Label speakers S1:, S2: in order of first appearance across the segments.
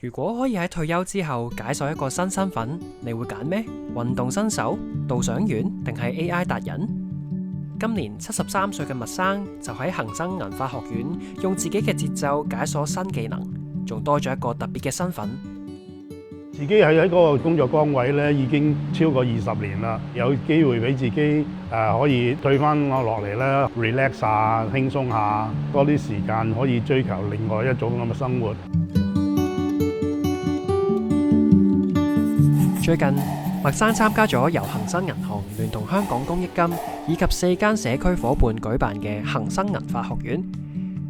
S1: 如果可以喺退休之後解鎖一個新身份，你會揀咩？運動新手、導賞員定係 AI 達人？今年73歲嘅麥生就喺恒生銀髮學院用自己嘅節奏解鎖新技能，仲多咗一個特別嘅身份。
S2: 自己喺嗰個工作崗位咧，已經超過20年啦，有機會俾自己可以退翻我落嚟咧 relax 下、輕鬆下，多啲時間可以追求另外一種咁嘅生活。
S1: 最近，麥生參加咗由恒生銀行聯同香港公益金以及4間社區夥伴舉辦嘅恒生銀髮學院，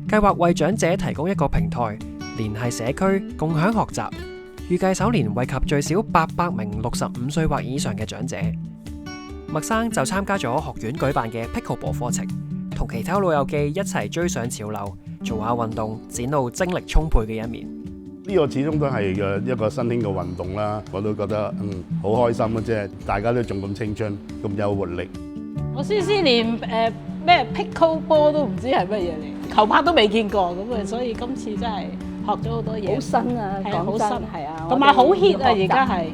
S1: 計劃為長者提供一個平台，聯繫社區，共享學習。預計首年惠及最少800名65歲或以上嘅長者。麥生就參加咗學院舉辦嘅 Pickleball 課程，同其他老友記一齊追上潮流，做下運動，展露精力充沛嘅一面。
S2: 呢個始終都係一個新興嘅運動啦，我都覺得好開心啊！即係大家都仲咁青春，咁有活力。
S3: 我先連咩 Pickleball 都唔知係乜嘢嚟，球拍都未見過咁啊！所以今次真係學咗好多嘢，
S4: 好新啊，講真係啊，
S3: 同埋好 hit 啊！而家係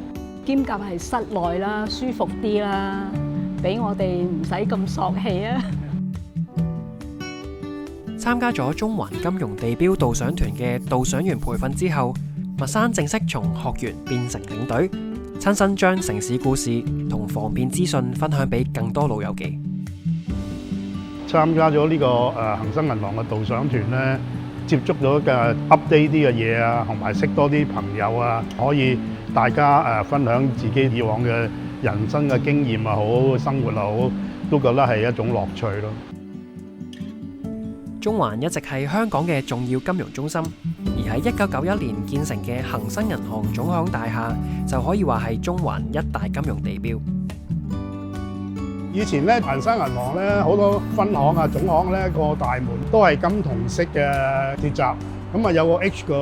S4: 兼夾係室內啦，舒服啲啦，俾我哋唔使咁索氣啊！
S1: 參加咗中環金融地標導賞團嘅導賞員培訓之後，麥生正式從學員變成領隊，親身將城市故事同防騙資訊分享俾更多老友記。
S2: 參加咗呢個恒生銀行嘅導賞團咧，接觸咗嘅 update 啲嘅嘢啊，同埋識多啲朋友啊，可以大家分享自己以往嘅人生嘅經驗啊好，生活啊好，都覺得係一種樂趣咯。
S1: 中環一直係香港嘅重要金融中心，而喺1991年建成嘅恒生銀行總行大廈就可以話係中環一大金融地標。
S2: 以前咧，恒生銀行咧好多分行啊、總行咧個大門都係金銅色嘅鐵閘，咁啊有個 H 個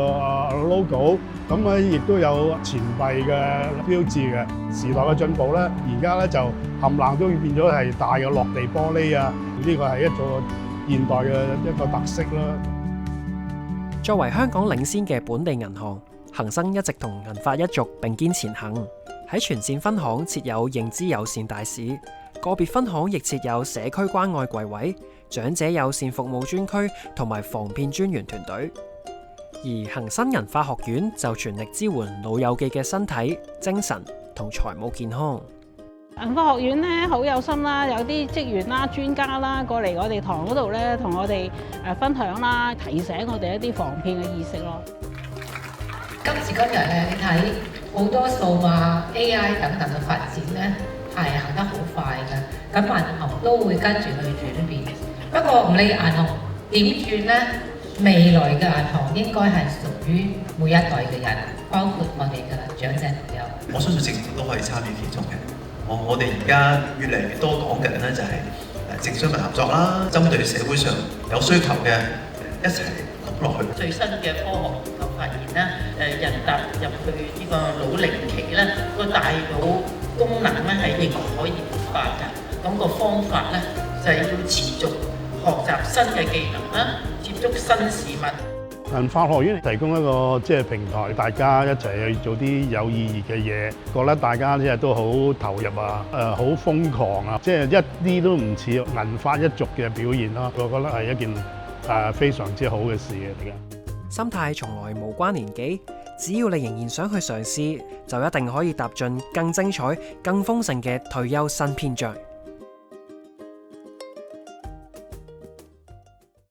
S2: logo， 咁啊亦都有錢幣嘅標誌嘅。時代嘅進步咧，而家咧就冚唪唥都變咗係大嘅落地玻璃啊，呢個係一個現代嘅一個特色啦。
S1: 作為香港領先嘅本地銀行，恒生一直同銀髮一族並肩前行。喺全線分行設有認知友善大使，個別分行亦設有社區關愛櫃位、長者友善服務專區同埋防騙專員團隊。而恒生銀髮學院就全力支援老友記嘅身體、精神同財務健康。
S3: 銀髮學院咧好有心啦，有啲職員啦、專家啦過嚟我哋堂嗰度咧，同我哋分享啦，提醒我哋一啲防騙嘅意識咯。
S5: 今時今日咧，你睇好多數碼 AI 等等嘅發展咧，係行得好快嘅，咁銀行都會跟住去轉變。不過唔理銀行點轉咧，未來嘅銀行應該係屬於每一代嘅人，包括我哋嘅長者朋友。
S6: 我相信政府都可以參與其中嘅。我哋而家越嚟越多講緊咧，就係政商民合作啦，針對社會上有需求嘅一齊落去。
S5: 最新嘅科學研究發現咧，人踏入去呢個老齡期咧，個大腦功能咧係仍然可以活化㗎。咁個方法咧就係要持續學習新嘅技能啦，接觸新事物。
S2: 銀髮學院提供一個平台，大家一齊去做啲有意義嘅嘢，覺得大家都好投入啊，好瘋狂啊，一啲都唔似銀髮一族嘅表現咯。我覺得係一件非常之好嘅事嘅。大家
S1: 心態從來無關年紀，只要你仍然想去嘗試，就一定可以踏進更精彩、更豐盛嘅退休新篇章。